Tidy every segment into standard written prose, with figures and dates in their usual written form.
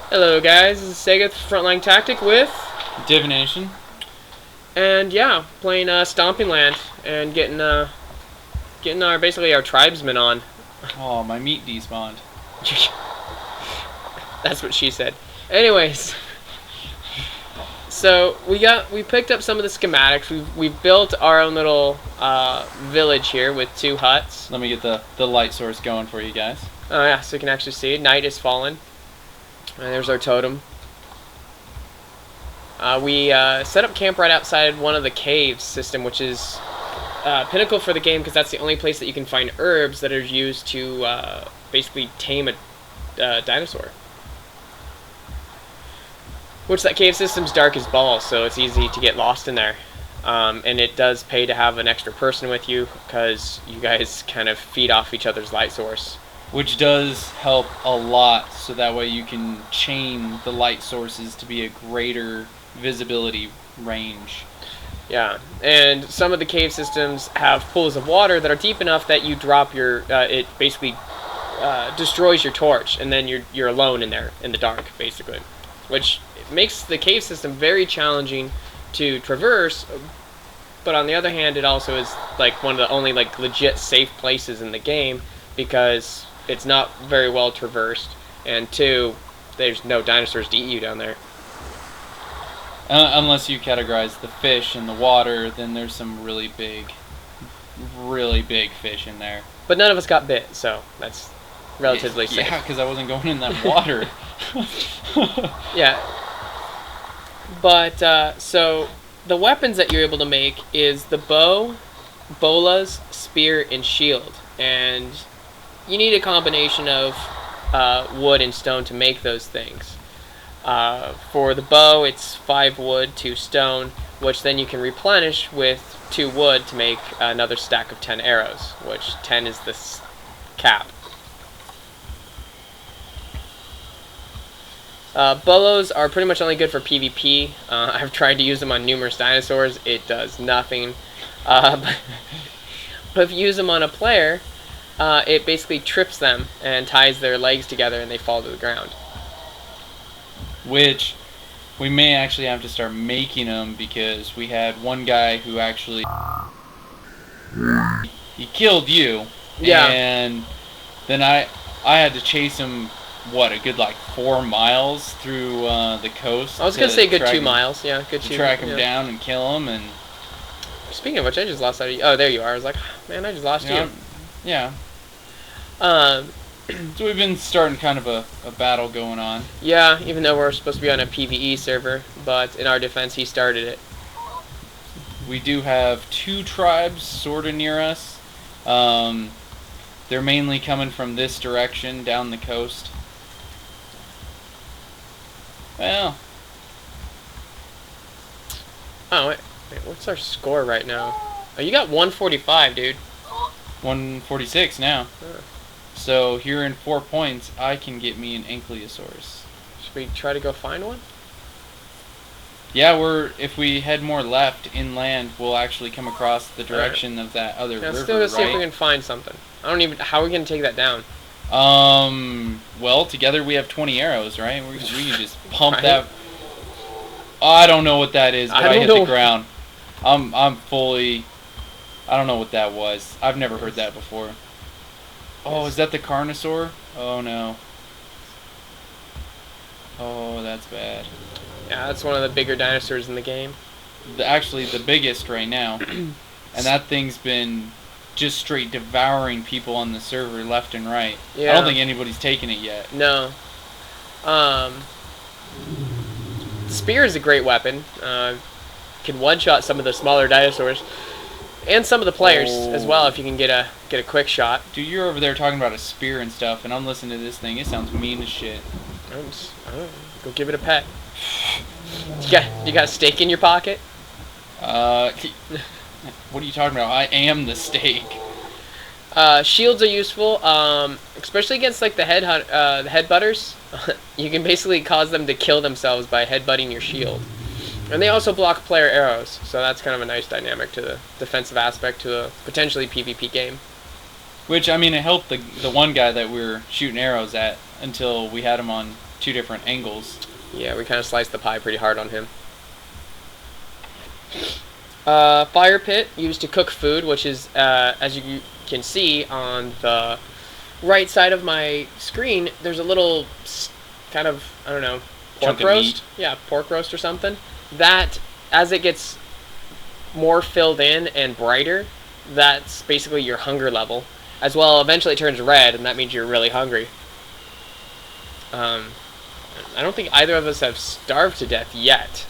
Hello guys, this is Segef, Frontlinetactic with, Divination. and yeah, playing Stomping Land and getting our basically our tribesmen on. Oh, my meat despawned. That's what she said. Anyways, so we picked up some of the schematics. We've built our own little village here with 2 huts. Let me get the light source going for you guys. Oh yeah, so you can actually see it. Night is fallen. And there's our totem. We set up camp right outside one of the caves system, which is pinnacle for the game because that's the only place that you can find herbs that are used to basically tame a dinosaur. Which that cave system's dark as balls, so it's easy to get lost in there. And it does pay to have an extra person with you because you guys kind of feed off each other's light source. Which does help a lot, so that way you can chain the light sources to be a greater visibility range. Yeah, and some of the cave systems have pools of water that are deep enough that you drop your, it basically destroys your torch, and then you're alone in there, in the dark, basically. Which makes the cave system very challenging to traverse, but on the other hand, it also is like one of the only like legit safe places in the game, because it's not very well traversed, and 2, there's no dinosaurs to eat you down there. Unless you categorize the fish in the water, then there's some really big fish in there. But none of us got bit, so that's relatively safe. Yeah, because I wasn't going in that water. Yeah. But, so, the weapons that you're able to make is the bow, bolas, spear, and shield. And you need a combination of wood and stone to make those things. For the bow, it's 5 wood, 2 stone, which then you can replenish with 2 wood to make another stack of 10 arrows, which 10 is the cap. Bolos are pretty much only good for PvP. I've tried to use them on numerous dinosaurs. It does nothing. But if you use them on a player, it basically trips them and ties their legs together and they fall to the ground. Which we may actually have to start making them, because we had one guy who actually he killed you. Yeah. And then I had to chase him, what, a good like 4 miles through the coast. I was gonna say good 2 miles. Yeah, good 2. To track him down and kill him. And speaking of which, I just lost sight of you. Oh, there you are. I was like, man, I just lost you. Yeah. So we've been starting kind of a battle going on. Yeah, even though we're supposed to be on a PvE server, but in our defense, he started it. We do have 2 tribes sort of near us. They're mainly coming from this direction, down the coast. Well. Oh, wait, what's our score right now? Oh, you got 145, dude. 146 now. Oh. So here in 4 points, I can get me an Ankylosaurus. Should we try to go find one? Yeah, if we head more left inland, we'll actually come across the direction of that other river, still right? see if we can find something. How are we gonna take that down? Well, together we have 20 arrows, right? We can just pump that. I don't know what that is, but I hit the ground. I'm fully. I don't know what that was. I've never heard that before. Oh, is that the Carnosaur? Oh no. Oh, that's bad. Yeah, that's one of the bigger dinosaurs in the game. Actually, the biggest right now. And that thing's been just straight devouring people on the server left and right. Yeah. I don't think anybody's taken it yet. No. Spear is a great weapon. Can one-shot some of the smaller dinosaurs. And some of the players as well, if you can get a quick shot. Dude, you're over there talking about a spear and stuff, and I'm listening to this thing. It sounds mean as shit. Go give it a pet. You got a steak in your pocket? What are you talking about? I am the steak. Shields are useful, especially against like the headbutters. You can basically cause them to kill themselves by headbutting your shield. And they also block player arrows, so that's kind of a nice dynamic to the defensive aspect to a potentially PvP game. Which, I mean, it helped the one guy that we were shooting arrows at until we had him on two different angles. Yeah, we kind of sliced the pie pretty hard on him. Fire pit used to cook food, which is, as you can see on the right side of my screen, there's a little kind of, I don't know, pork roast. Yeah, pork roast or something. That, as it gets more filled in and brighter, that's basically your hunger level. As well, eventually it turns red, and that means you're really hungry. I don't think either of us have starved to death yet.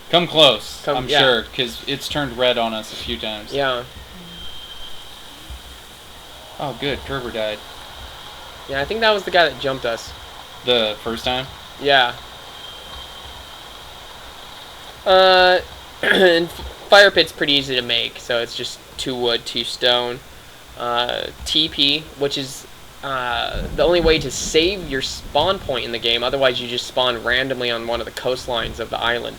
Come close, I'm sure, because it's turned red on us a few times. Yeah. Oh, good. Kerber died. Yeah, I think that was the guy that jumped us. The first time? Yeah. And fire pit's pretty easy to make, so it's just 2 wood, 2 stone. TP, which is the only way to save your spawn point in the game. Otherwise, you just spawn randomly on one of the coastlines of the island.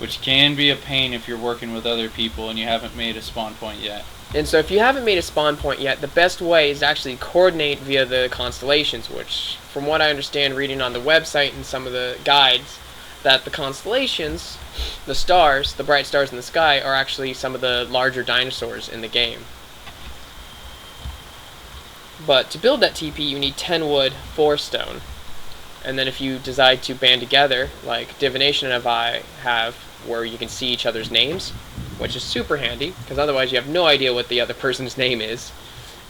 Which can be a pain if you're working with other people and you haven't made a spawn point yet. And so if you haven't made a spawn point yet, the best way is to actually coordinate via the constellations, which, from what I understand reading on the website and some of the guides, that the constellations, the stars, the bright stars in the sky, are actually some of the larger dinosaurs in the game. But to build that TP, you need 10 wood, 4 stone. And then if you decide to band together, like Divination and I have, where you can see each other's names, which is super handy, because otherwise you have no idea what the other person's name is,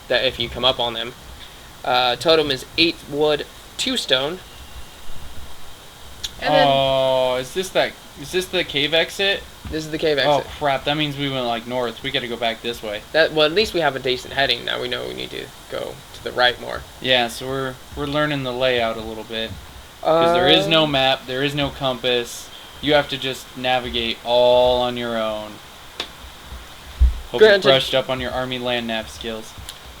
that if you come up on them. Totem is 8 wood, 2 stone. And is this the cave exit? This is the cave exit. Oh crap, that means we went like north. We gotta go back this way. Well, at least we have a decent heading. Now we know we need to go to the right more. Yeah, so we're learning the layout a little bit. Because there is no map, there is no compass. You have to just navigate all on your own. Hope you brushed up on your Army land nav skills.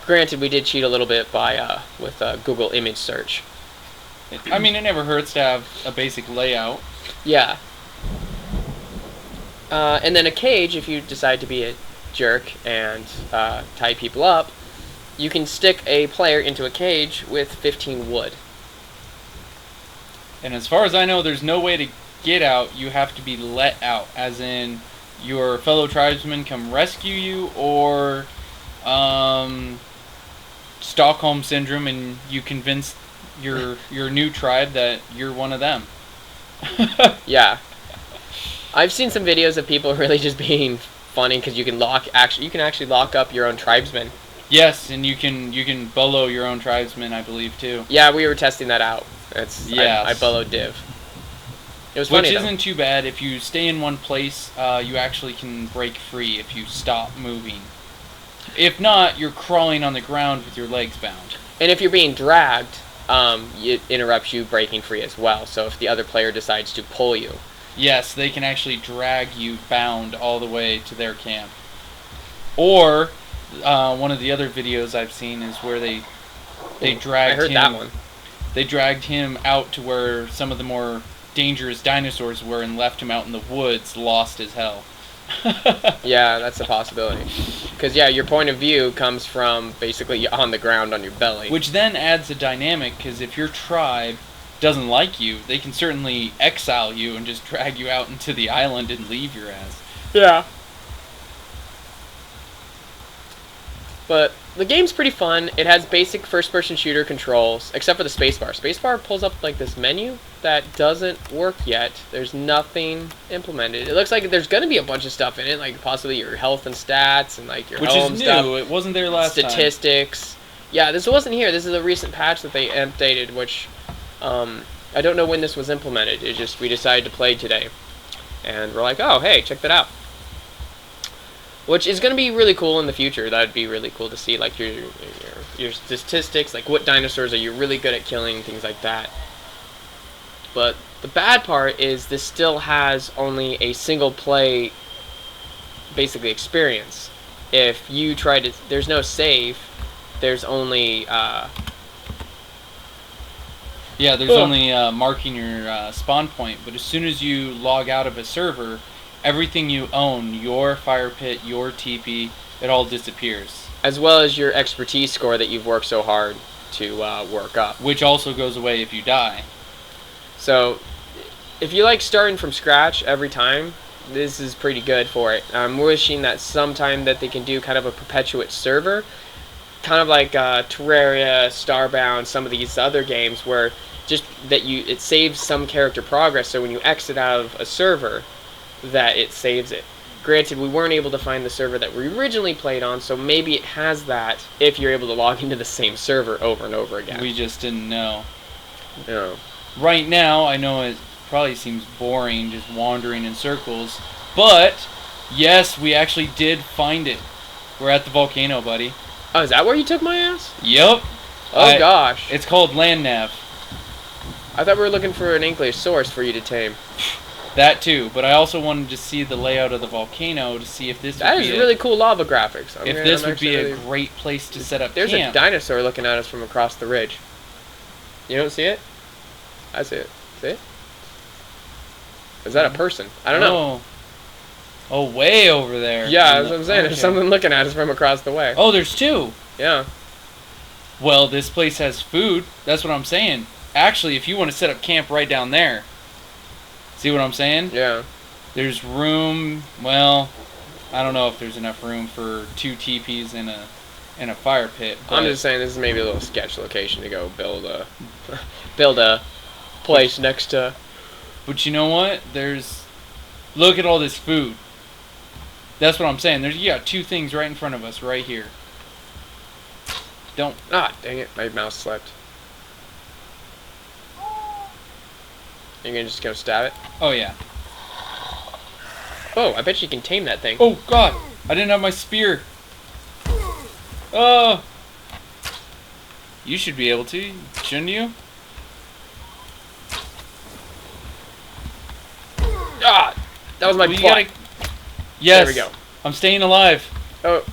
Granted, we did cheat a little bit by with Google image search. I mean, it never hurts to have a basic layout. Yeah. And then a cage, if you decide to be a jerk and tie people up, you can stick a player into a cage with 15 wood. And as far as I know, there's no way to get out. You have to be let out, as in your fellow tribesmen come rescue you, or Stockholm Syndrome, and you convince your new tribe that you're one of them. Yeah. I've seen some videos of people really just being funny because you can actually lock up your own tribesmen. Yes, and you can bolo your own tribesmen, I believe, too. Yeah, we were testing that out. I boloed Div. It was funny, which isn't too bad. If you stay in one place, you actually can break free if you stop moving. If not, you're crawling on the ground with your legs bound. And if you're being dragged, it interrupts you breaking free as well. So if the other player decides to pull you. Yes, they can actually drag you bound all the way to their camp. Or one of the other videos I've seen is where they dragged him. I heard that one. They dragged him out to where some of the more dangerous dinosaurs were and left him out in the woods, lost as hell. Yeah, that's a possibility. Because, yeah, your point of view comes from basically on the ground on your belly. Which then adds a dynamic, because if your tribe doesn't like you, they can certainly exile you and just drag you out into the island and leave your ass. Yeah. But the game's pretty fun. It has basic first-person shooter controls, except for the spacebar. Spacebar pulls up like this menu that doesn't work yet. There's nothing implemented. It looks like there's going to be a bunch of stuff in it, like possibly your health and stats and like your home stuff. Which is new. It wasn't there last time. Statistics. Yeah, this wasn't here. This is a recent patch that they updated, which I don't know when this was implemented. It just we decided to play today, and we're like, oh hey, check that out. Which is going to be really cool in the future. That would be really cool to see, like your statistics, like what dinosaurs are you really good at killing, things like that. But the bad part is this still has only a single play, basically, experience. If you try to, there's no save. There's only only marking your spawn point. But as soon as you log out of a server, everything you own, your fire pit, your TP, it all disappears. As well as your expertise score that you've worked so hard to work up. Which also goes away if you die. So, if you like starting from scratch every time, this is pretty good for it. I'm wishing that sometime that they can do kind of a perpetuate server, kind of like Terraria, Starbound, some of these other games where just that it saves some character progress, so when you exit out of a server, that it saves it. Granted, we weren't able to find the server that we originally played on, so maybe it has that if you're able to log into the same server over and over again. We just didn't know. No. Right now, I know it probably seems boring just wandering in circles, but yes, we actually did find it. We're at the volcano, buddy. Oh, is that where you took my ass? Yep. Oh gosh. It's called Land Nav. I thought we were looking for an English source for you to tame. That too, but I also wanted to see the layout of the volcano to see if this that is really cool lava graphics. If this would be a great place to set up There's camp. a dinosaur looking at us from across the ridge. You don't see it? I see it. See it? Is that a person? I don't know. Oh, way over there. Yeah, that's what I'm saying. Okay. There's someone looking at us from across the way. Oh, there's two. Yeah. Well, this place has food. That's what I'm saying. Actually, if you want to set up camp right down there. See what I'm saying? Yeah. There's room. Well, I don't know if there's enough room for 2 teepees and a fire pit. I'm just saying this is maybe a little sketch location to go build a place next to. But you know what? Look at all this food. That's what I'm saying. You got 2 things right in front of us right here. Don't. Ah, dang it. My mouse slipped. You're gonna just go stab it? Oh, yeah. Oh, I bet you can tame that thing. Oh, God. I didn't have my spear. Oh. You should be able to, shouldn't you? Ah! That was my plot. Yes. There we go. I'm staying alive. Oh,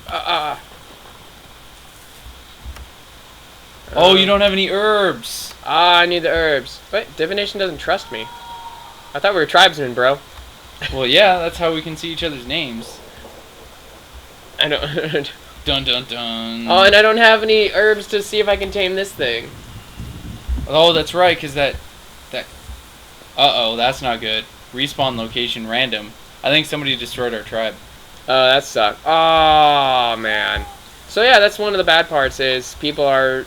Oh, you don't have any herbs. Ah, I need the herbs. Wait, Divination doesn't trust me. I thought we were tribesmen, bro. Well, yeah, that's how we can see each other's names. I don't. Dun dun dun. Oh, and I don't have any herbs to see if I can tame this thing. Oh, that's right, because that. Uh-oh, that's not good. Respawn location random. I think somebody destroyed our tribe. Oh, that sucked. Oh, man. So yeah, that's one of the bad parts is people are,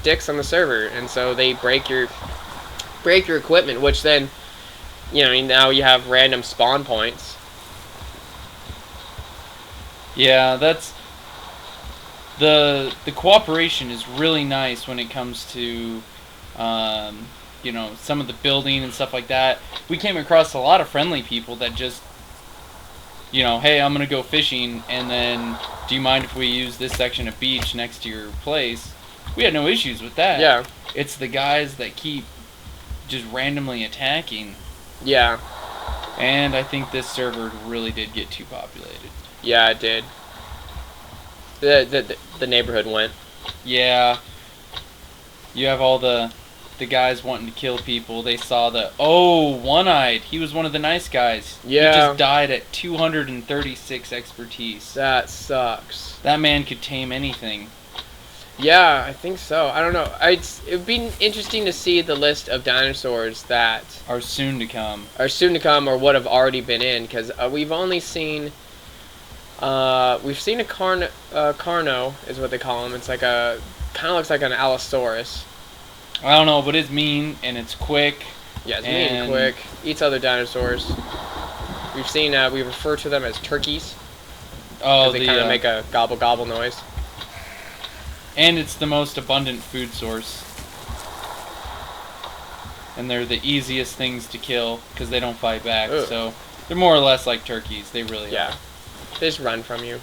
dicks on the server, and so they break your equipment, which then, now you have random spawn points. Yeah, that's the cooperation is really nice when it comes to some of the building and stuff like that. We came across a lot of friendly people that just hey, I'm going to go fishing, and then, do you mind if we use this section of beach next to your place? We had no issues with that. Yeah. It's the guys that keep just randomly attacking. Yeah. And I think this server really did get too populated. Yeah, it did. The neighborhood went. Yeah. You have all the guys wanting to kill people. They saw One-Eyed. He was one of the nice guys. Yeah. He just died at 236 expertise. That sucks. That man could tame anything. Yeah, I think so. I don't know. It would be interesting to see the list of dinosaurs that are soon to come. Or what have already been in, because we've only seen. We've seen a Carno, is what they call him. It's like kind of looks like an Allosaurus. I don't know, but it's mean and it's quick. Yeah, it's mean and quick. Eats other dinosaurs. We've seen. We refer to them as turkeys. Oh, they kind of make a gobble gobble noise. And it's the most abundant food source. And they're the easiest things to kill because they don't fight back. Ugh. So they're more or less like turkeys. They really are. They just run from you.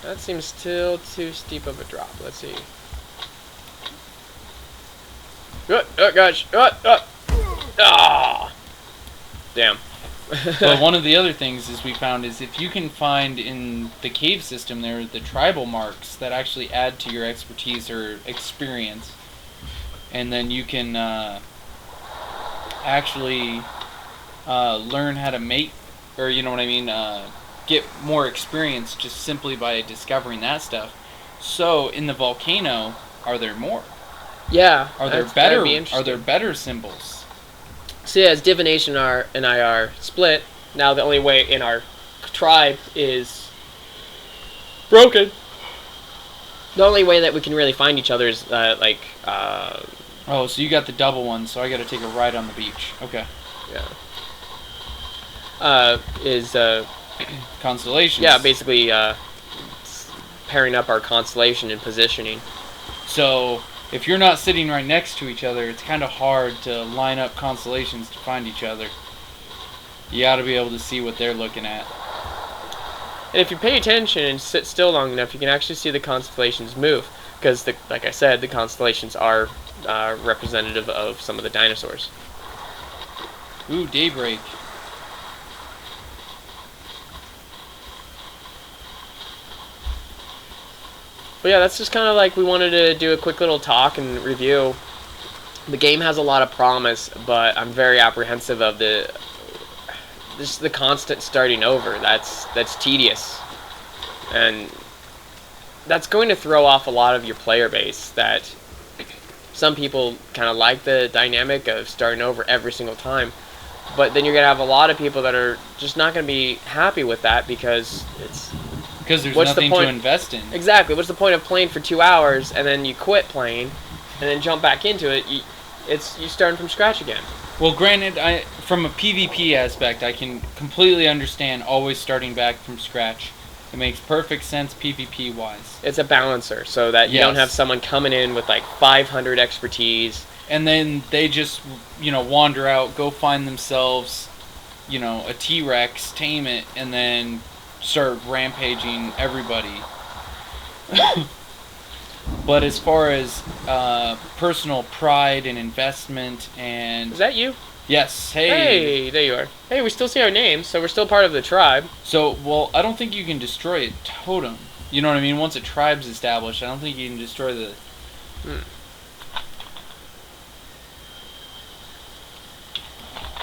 That seems still too steep of a drop. Let's see. Oh gosh. Ah. Damn. But one of the other things we found is if you can find in the cave system there the tribal marks that actually add to your expertise or experience, and then you can actually learn how to mate, or get more experience just simply by discovering that stuff. So in the volcano, are there more? Yeah. Are there better symbols? So yeah, as Divination and I are split, now the only way in our tribe is broken. The only way that we can really find each other is Oh, so you got the double one, so I got to take a ride on the beach. Okay. Yeah. Constellations. Yeah, basically pairing up our constellation and positioning. So if you're not sitting right next to each other, it's kind of hard to line up constellations to find each other. You got to be able to see what they're looking at. And if you pay attention and sit still long enough, you can actually see the constellations move. Because, like I said, the constellations are representative of some of the dinosaurs. Ooh, daybreak. But yeah, that's just kind of like we wanted to do a quick little talk and review. The game has a lot of promise, but I'm very apprehensive of the constant starting over. That's tedious, and that's going to throw off a lot of your player base. That some people kind of like the dynamic of starting over every single time, but then you're gonna have a lot of people that are just not gonna be happy with that because there's nothing to invest in. Exactly. What's the point of playing for 2 hours and then you quit playing and then jump back into it? You starting from scratch again. Well, granted, from a PvP aspect, I can completely understand always starting back from scratch. It makes perfect sense PvP-wise. It's a balancer, so that you don't have someone coming in with like 500 expertise. And then they just, wander out, go find themselves, a T-Rex, tame it, and then start rampaging everybody. But as far as personal pride and investment and... Is that you? Yes. Hey, there you are. Hey, we still see our names, so we're still part of the tribe. So, well, I don't think you can destroy a totem. You know what I mean? Once a tribe's established, I don't think you can destroy the...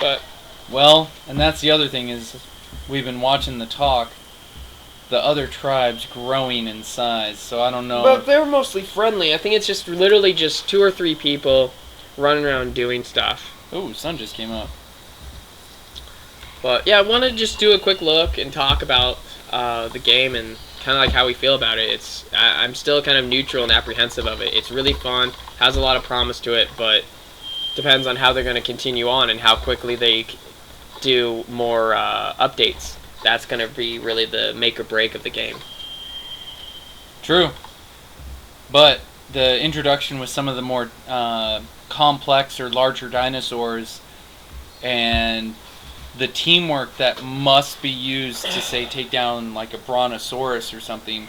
But... Well, and that's the other thing is, we've been watching the talk. The other tribes growing in size, so I don't know. But they're mostly friendly. I think it's just literally just 2 or 3 people running around doing stuff. Ooh, sun just came up. But yeah, I wanted to just do a quick look and talk about the game and kind of like how we feel about it. I'm still kind of neutral and apprehensive of it. It's really fun, has a lot of promise to it, but depends on how they're going to continue on and how quickly they do more updates. That's going to be really the make or break of the game. True. But the introduction with some of the more complex or larger dinosaurs and the teamwork that must be used to, say, take down like a brontosaurus or something,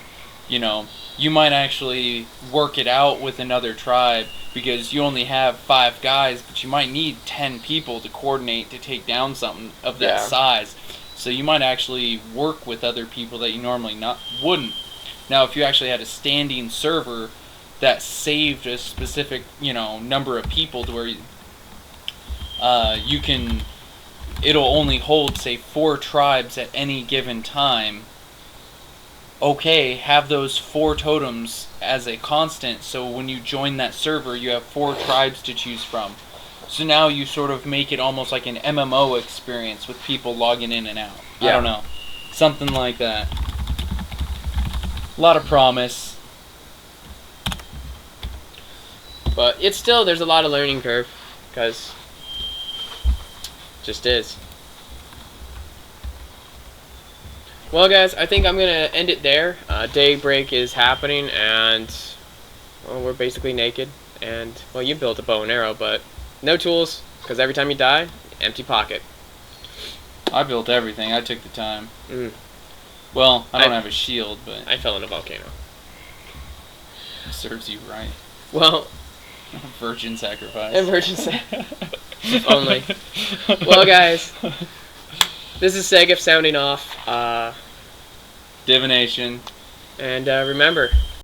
you might actually work it out with another tribe because you only have 5 guys, but you might need 10 people to coordinate to take down something of that size. So you might actually work with other people that you normally wouldn't. Now, if you actually had a standing server that saved a specific, number of people to where it'll only hold, say, 4 tribes at any given time. Okay, have those 4 totems as a constant, so when you join that server, you have 4 tribes to choose from. So now you sort of make it almost like an MMO experience with people logging in and out. Yeah. I don't know. Something like that. A lot of promise. But there's a lot of learning curve, because it just is. Well, guys, I think I'm going to end it there. Daybreak is happening, and well, we're basically naked. And, well, you built a bow and arrow, but no tools, because every time you die, empty pocket. I built everything. I took the time. Well, I don't have a shield, but... I fell in a volcano. Serves you right. Well... Virgin sacrifice. A virgin sacrifice. If only. Well, guys, this is Segef sounding off. Divination. And remember,